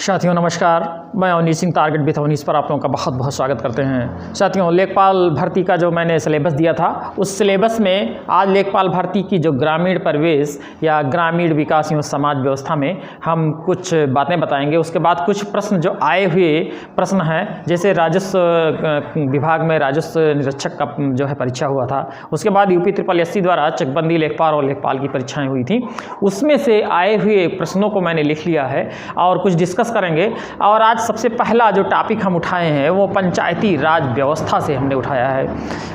साथियों नमस्कार, मैं अवनीश सिंह टारगेट विथ अवनीश पर आप लोगों का बहुत बहुत स्वागत करते हैं। साथियों, लेखपाल भर्ती का जो मैंने सिलेबस दिया था उस सिलेबस में आज लेखपाल भर्ती की जो ग्रामीण परिवेश या ग्रामीण विकास एवं समाज व्यवस्था में हम कुछ बातें बताएंगे। उसके बाद कुछ प्रश्न जो आए हुए प्रश्न हैं, जैसे राजस्व विभाग में राजस्व निरीक्षक का जो है परीक्षा हुआ था, उसके बाद UP-SSSC द्वारा चकबंदी लेखपाल और लेखपाल की परीक्षाएँ हुई थी, उसमें से आए हुए प्रश्नों को मैंने लिख लिया है और कुछ डिस्कस करेंगे। और आज सबसे पहला जो टॉपिक हम उठाए हैं वो पंचायती राज व्यवस्था से हमने उठाया है।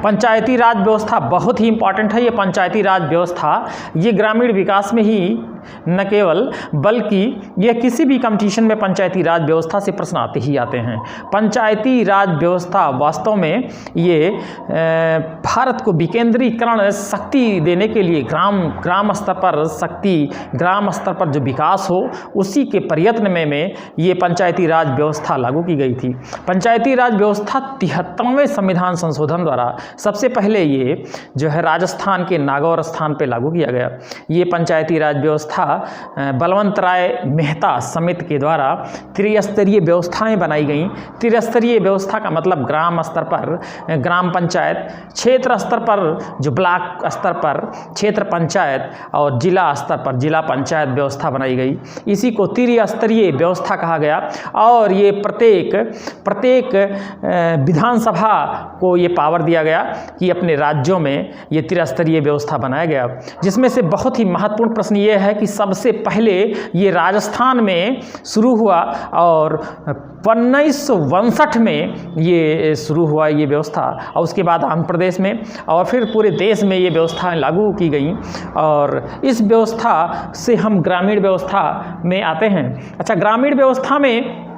पंचायती राज व्यवस्था बहुत ही इम्पॉर्टेंट है। ये पंचायती राज व्यवस्था ये ग्रामीण विकास में ही न केवल बल्कि ये किसी भी कंपटीशन में पंचायती राज व्यवस्था से प्रश्न आते ही आते हैं। पंचायती राज व्यवस्था वास्तव में ये भारत को विकेंद्रीकरण शक्ति देने के लिए ग्राम स्तर पर शक्ति, ग्राम स्तर पर जो विकास हो उसी के प्रयत्न में ये पंचायती राज व्यवस्था लागू की गई थी। पंचायती राज व्यवस्था 73वें संविधान संशोधन द्वारा सबसे पहले ये जो है राजस्थान के नागौर स्थान पे लागू किया गया। ये पंचायती राज व्यवस्था बलवंत राय मेहता समिति के द्वारा त्रिस्तरीय व्यवस्थाएं बनाई गई। त्रिस्तरीय व्यवस्था का मतलब ग्राम स्तर पर ग्राम पंचायत, क्षेत्र स्तर पर जो ब्लॉक स्तर पर क्षेत्र पंचायत और जिला स्तर पर जिला पंचायत व्यवस्था बनाई गई। इसी को त्रिस्तरीय व्यवस्था कहा गया और ये प्रत्येक विधानसभा को ये पावर दिया गया कि अपने राज्यों में ये त्रिस्तरीय व्यवस्था बनाया गया। जिसमें से बहुत ही महत्वपूर्ण प्रश्न ये है कि सबसे पहले ये राजस्थान में शुरू हुआ और 1962 में ये शुरू हुआ ये व्यवस्था, और उसके बाद आंध्र प्रदेश में और फिर पूरे देश में ये व्यवस्थाएं लागू की गई। और इस व्यवस्था से हम ग्रामीण व्यवस्था में आते हैं। अच्छा, ग्रामीण व्यवस्था में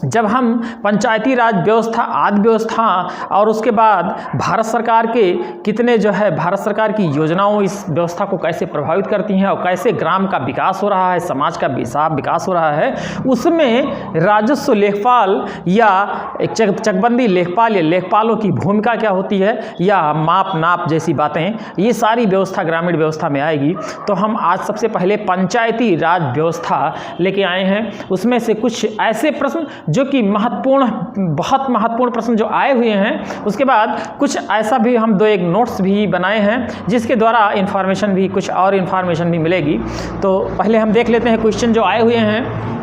जब हम पंचायती राज व्यवस्था, आदि व्यवस्था और उसके बाद भारत सरकार के कितने जो है भारत सरकार की योजनाओं इस व्यवस्था को कैसे प्रभावित करती हैं और कैसे ग्राम का विकास हो रहा है, समाज का विकास हो रहा है, उसमें राजस्व लेखपाल या एक चकबंदी लेखपाल या लेखपालों की भूमिका क्या होती है या माप नाप जैसी बातें, ये सारी व्यवस्था ग्रामीण व्यवस्था में आएगी। तो हम आज सबसे पहले पंचायती राज व्यवस्था लेके आए हैं। उसमें से कुछ ऐसे प्रश्न जो कि बहुत महत्वपूर्ण प्रश्न जो आए हुए हैं, उसके बाद कुछ ऐसा भी हम एक नोट्स भी बनाए हैं जिसके द्वारा कुछ और इन्फॉर्मेशन भी मिलेगी। तो पहले हम देख लेते हैं क्वेश्चन जो आए हुए हैं।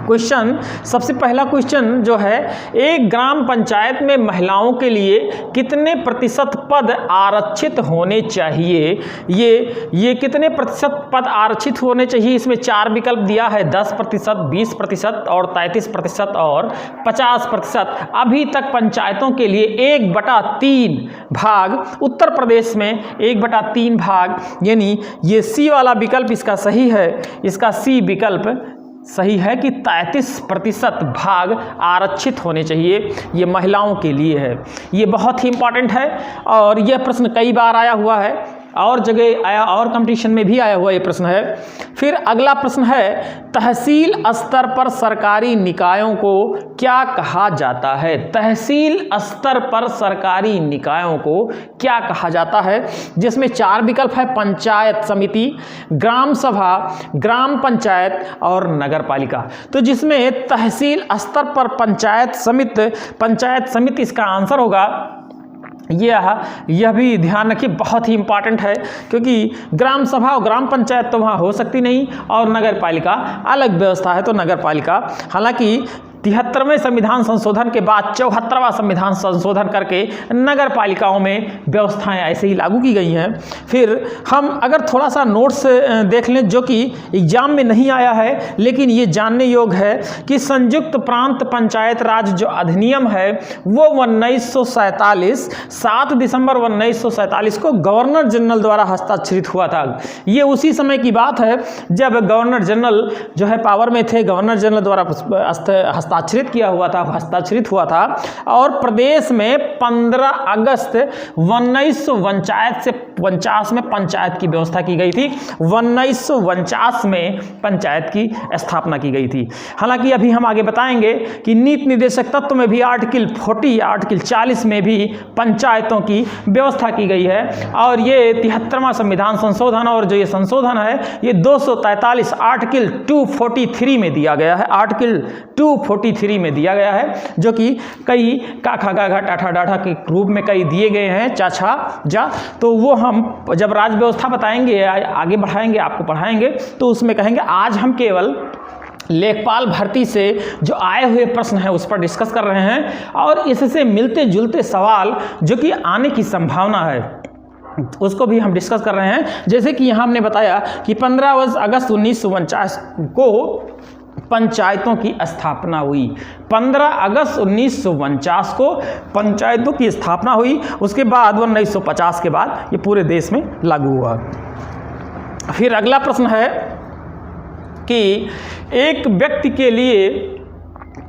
क्वेश्चन, सबसे पहला क्वेश्चन जो है, एक ग्राम पंचायत में महिलाओं के लिए कितने प्रतिशत पद आरक्षित होने चाहिए? ये कितने प्रतिशत पद आरक्षित होने चाहिए? इसमें 4 विकल्प दिया है, 10%, 20% और 33% और 50%। अभी तक पंचायतों के लिए 1/3 भाग, उत्तर प्रदेश में 1/3 भाग, यानी ये सी वाला विकल्प इसका सही है। इसका सी विकल्प सही है कि 33% भाग आरक्षित होने चाहिए। ये महिलाओं के लिए है। ये बहुत ही इंपॉर्टेंट है और यह प्रश्न कई बार आया हुआ है और जगह आया और कंपटीशन में भी आया हुआ ये प्रश्न है। फिर अगला प्रश्न है, तहसील स्तर पर सरकारी निकायों को क्या कहा जाता है? तहसील स्तर पर सरकारी निकायों को क्या कहा जाता है? जिसमें 4 विकल्प है, पंचायत समिति, ग्राम सभा, ग्राम पंचायत और नगर पालिका। तो जिसमें तहसील स्तर पर पंचायत समिति इसका आंसर होगा। यह भी ध्यान रखिए, बहुत ही इंपॉर्टेंट है, क्योंकि ग्राम सभा और ग्राम पंचायत तो वहाँ हो सकती नहीं और नगर पालिका अलग व्यवस्था है। तो नगर पालिका, हालांकि 73वें संविधान संशोधन के बाद 74वां संविधान संशोधन करके नगर पालिकाओं में व्यवस्थाएं ऐसे ही लागू की गई हैं। फिर हम अगर थोड़ा सा नोट्स देख लें जो कि एग्जाम में नहीं आया है लेकिन ये जानने योग्य है कि संयुक्त प्रांत पंचायत राज जो अधिनियम है वो 1947 7 दिसंबर 1947 को गवर्नर जनरल द्वारा हस्ताक्षरित हुआ था। ये उसी समय की बात है जब गवर्नर जनरल जो है पावर में थे, गवर्नर जनरल द्वारा हस्ताक्षरित हुआ था और प्रदेश में 15 अगस्त 1949 1949 में पंचायत की व्यवस्था की गई थी, 1949 में पंचायत की स्थापना की गई थी। हालांकि अभी हम आगे बताएंगे कि नीति निर्देशक तत्व में भी आर्टिकल 40 या आर्टिकल 40 में भी पंचायतों की व्यवस्था की गई है। और ये 73वां संविधान संशोधन, और जो ये संशोधन है ये 243 आर्टिकल 243 में दिया गया है, आर्टिकल 243 में दिया गया है, जो कि कई काखा गाघा टाठा डाठा के रूप में कई दिए गए हैं, चाछा जा। तो वो हम जब राज्य व्यवस्था बताएंगे, आगे बढ़ाएंगे, आपको पढ़ाएंगे, तो उसमें कहेंगे। आज हम केवल लेखपाल भर्ती से जो आए हुए प्रश्न हैं उस पर डिस्कस कर रहे हैं, और इससे मिलते जुलते सवाल जो कि आने की संभावना है उसको भी हम डिस्कस कर रहे हैं। जैसे कि यहाँ हमने बताया कि 15 अगस्त 1949 को पंचायतों की स्थापना हुई। 15 अगस्त 1949 को पंचायतों की स्थापना हुई। उसके बाद 1950 के बाद ये पूरे देश में लागू हुआ। फिर अगला प्रश्न है कि एक व्यक्ति के लिए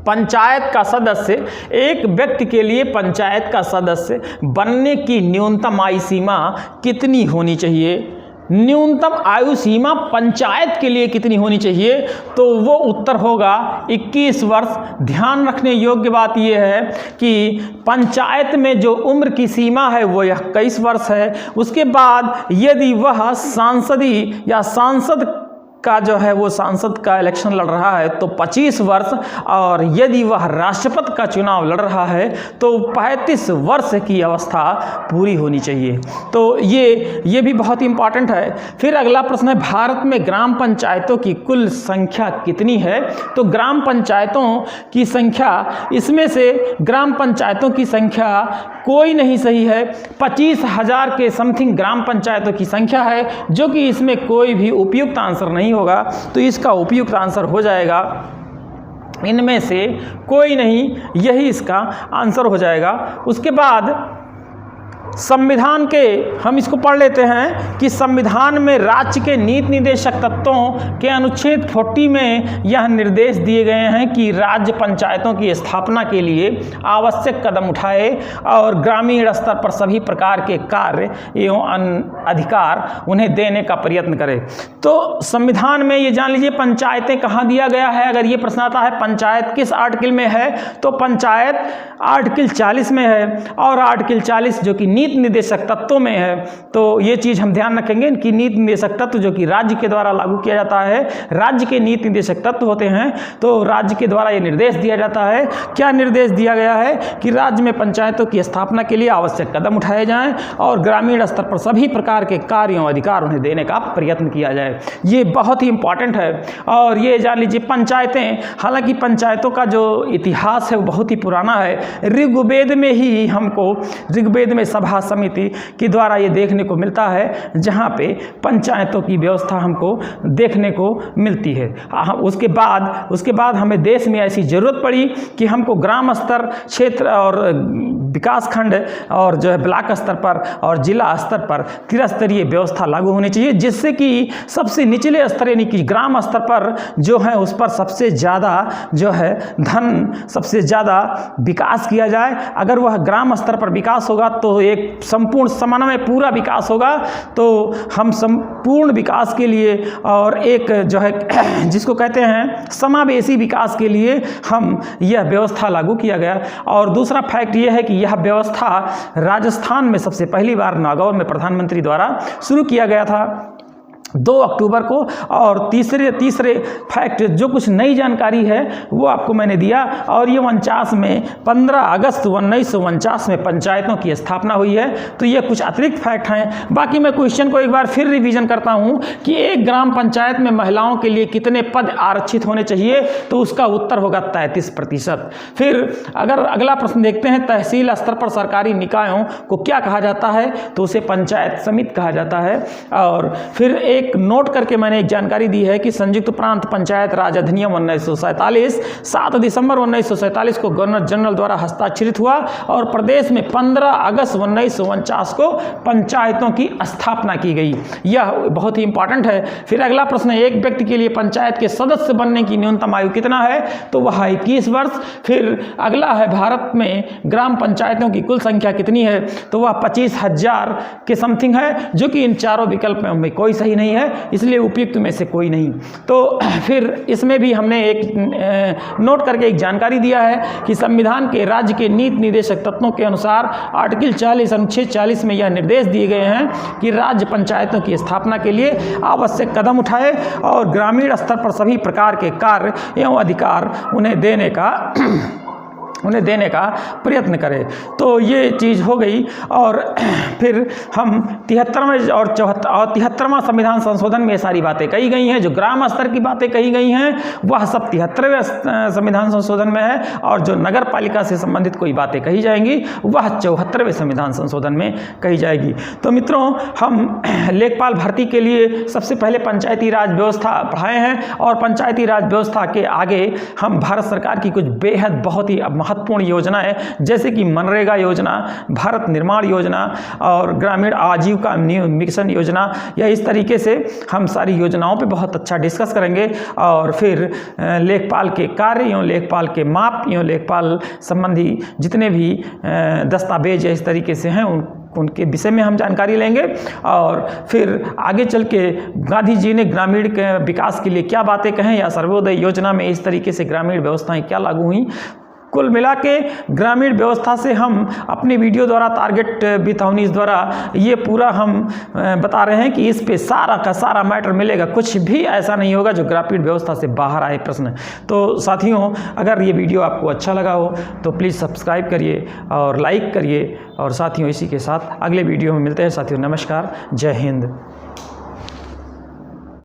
पंचायत का सदस्य, एक व्यक्ति के लिए पंचायत का सदस्य बनने की न्यूनतम आयु सीमा कितनी होनी चाहिए? न्यूनतम आयु सीमा पंचायत के लिए कितनी होनी चाहिए? तो वो उत्तर होगा 21 वर्ष। ध्यान रखने योग्य बात यह है कि पंचायत में जो उम्र की सीमा है वो 21 वर्ष है। उसके बाद यदि वह सांसदी या सांसद का जो है वो सांसद का इलेक्शन लड़ रहा है तो 25 वर्ष, और यदि वह राष्ट्रपति का चुनाव लड़ रहा है तो 35 वर्ष की अवस्था पूरी होनी चाहिए। तो ये भी बहुत इंपॉर्टेंट है। फिर अगला प्रश्न है, भारत में ग्राम पंचायतों की कुल संख्या कितनी है? तो ग्राम पंचायतों की संख्या, इसमें से ग्राम पंचायतों की संख्या कोई नहीं सही है। 25,000 के समथिंग ग्राम पंचायतों की संख्या है, जो कि इसमें कोई भी उपयुक्त आंसर नहीं होगा। तो इसका उपयुक्त आंसर हो जाएगा, इनमें से कोई नहीं, यही इसका आंसर हो जाएगा। उसके बाद संविधान के हम इसको पढ़ लेते हैं कि संविधान में राज्य के नीति निर्देशक तत्वों के अनुच्छेद 40 में यह निर्देश दिए गए हैं कि राज्य पंचायतों की स्थापना के लिए आवश्यक कदम उठाए और ग्रामीण स्तर पर सभी प्रकार के कार्य एवं अधिकार उन्हें देने का प्रयत्न करे। तो संविधान में ये जान लीजिए पंचायतें कहाँ दिया गया है। अगर ये प्रश्न आता है पंचायत किस आर्टिकल में है, तो पंचायत आर्टिकल 40 में है, और आर्टिकल 40 जो कि नीति निर्देशक तत्वों में है। तो ये चीज हम ध्यान रखेंगे कि नीति निर्देशक तत्व जो कि राज्य के द्वारा लागू किया जाता है, राज्य के नीति निर्देशक तत्व होते हैं, तो राज्य के द्वारा ये निर्देश दिया जाता है। क्या निर्देश दिया गया है कि राज्य में पंचायतों की स्थापना के लिए आवश्यक कदम उठाए जाएं और ग्रामीण स्तर पर सभी प्रकार के कार्यों अधिकार उन्हें देने का प्रयत्न किया जाए। ये बहुत ही इंपॉर्टेंट है। और ये जान लीजिए पंचायतें, हालांकि पंचायतों का जो इतिहास है वो बहुत ही पुराना है। ऋग्वेद में ही हमको, ऋग्वेद में सभा समिति के द्वारा ये देखने को मिलता है, जहाँ पे पंचायतों की व्यवस्था हमको देखने को मिलती है। उसके बाद हमें देश में ऐसी जरूरत पड़ी कि हमको ग्राम स्तर, क्षेत्र और विकास खंड और जो है ब्लॉक स्तर पर और जिला स्तर पर त्रिस्तरीय व्यवस्था लागू होनी चाहिए, जिससे कि सबसे निचले स्तर यानी कि ग्राम स्तर पर जो है उस पर सबसे ज़्यादा जो है धन, सबसे ज़्यादा विकास किया जाए। अगर वह ग्राम स्तर पर विकास होगा तो एक संपूर्ण समन्वय पूरा विकास होगा। तो हम संपूर्ण विकास के लिए और एक जो है जिसको कहते हैं समावेशी विकास के लिए हम यह व्यवस्था लागू किया गया। और दूसरा फैक्ट यह है कि यह व्यवस्था राजस्थान में सबसे पहली बार नागौर में प्रधानमंत्री द्वारा शुरू किया गया था 2 अक्टूबर को। और तीसरे फैक्ट जो कुछ नई जानकारी है वो आपको मैंने दिया। और ये 49 में 15 अगस्त 1949 में पंचायतों की स्थापना हुई है। तो ये कुछ अतिरिक्त फैक्ट हैं। बाकी मैं क्वेश्चन को एक बार फिर रिवीजन करता हूँ कि एक ग्राम पंचायत में महिलाओं के लिए कितने पद आरक्षित होने चाहिए, तो उसका उत्तर होगा 33%। फिर अगर अगला प्रश्न देखते हैं, तहसील स्तर पर सरकारी निकायों को क्या कहा जाता है, तो उसे पंचायत समिति कहा जाता है। और फिर एक एक नोट करके मैंने एक जानकारी दी है कि संयुक्त प्रांत पंचायत राज अधिनियम 1947 7 दिसंबर 1947 को गवर्नर जनरल द्वारा हस्ताक्षरित हुआ और प्रदेश में 15 अगस्त 1949 को पंचायतों की स्थापना की गई। यह बहुत ही इंपॉर्टेंट है। फिर अगला प्रश्न है, एक व्यक्ति के लिए पंचायत के सदस्य बनने की न्यूनतम आयु कितना है? तो वह 21 वर्ष। फिर अगला है, भारत में ग्राम पंचायतों की कुल संख्या कितनी है? तो वह 25,000 के समथिंग है, जो कि इन चारों विकल्पों में कोई सही नहीं है, इसलिए उपयुक्त में से कोई नहीं। तो फिर इसमें भी हमने एक नोट करके एक जानकारी दिया है कि संविधान के राज्य के नीति निर्देशक तत्वों के अनुसार आर्टिकल 40 अनुच्छेद 40 में यह निर्देश दिए गए हैं कि राज्य पंचायतों की स्थापना के लिए आवश्यक कदम उठाए और ग्रामीण स्तर पर सभी प्रकार के कार्य एवं अधिकार उन्हें देने का प्रयत्न करें। तो ये चीज़ हो गई। और फिर हम 73वें और 73वां संविधान संशोधन में ये सारी बातें कही गई हैं। जो ग्राम स्तर की बातें कही गई हैं वह सब 73वें संविधान संशोधन में है, और जो नगर पालिका से संबंधित कोई बातें कही जाएंगी वह 74वें संविधान संशोधन में कही जाएगी। तो मित्रों, हम लेखपाल भर्ती के लिए सबसे पहले पंचायती राज व्यवस्था पढ़ाए हैं, और पंचायती राज व्यवस्था के आगे हम भारत सरकार की कुछ बेहद बहुत ही महत्वपूर्ण योजनाएं, जैसे कि मनरेगा योजना, भारत निर्माण योजना और ग्रामीण आजीविका मिशन योजना, या इस तरीके से हम सारी योजनाओं पे बहुत अच्छा डिस्कस करेंगे। और फिर लेखपाल के कार्य एवं लेखपाल के माप एवं लेखपाल संबंधी जितने भी दस्तावेज इस तरीके से हैं उनके विषय में हम जानकारी लेंगे। और फिर आगे चल के गांधी जी ने ग्रामीण के विकास के लिए क्या बातें कहें, या सर्वोदय योजना में इस तरीके से ग्रामीण व्यवस्थाएं क्या लागू हुई। कुल मिला के ग्रामीण व्यवस्था से हम अपने वीडियो द्वारा, टारगेट विथ अवनीश द्वारा ये पूरा हम बता रहे हैं कि इस पे सारा का सारा मैटर मिलेगा, कुछ भी ऐसा नहीं होगा जो ग्रामीण व्यवस्था से बाहर आए प्रश्न। तो साथियों, अगर ये वीडियो आपको अच्छा लगा हो तो प्लीज़ सब्सक्राइब करिए और लाइक करिए। और साथियों, इसी के साथ अगले वीडियो में मिलते हैं। साथियों नमस्कार, जय हिंद।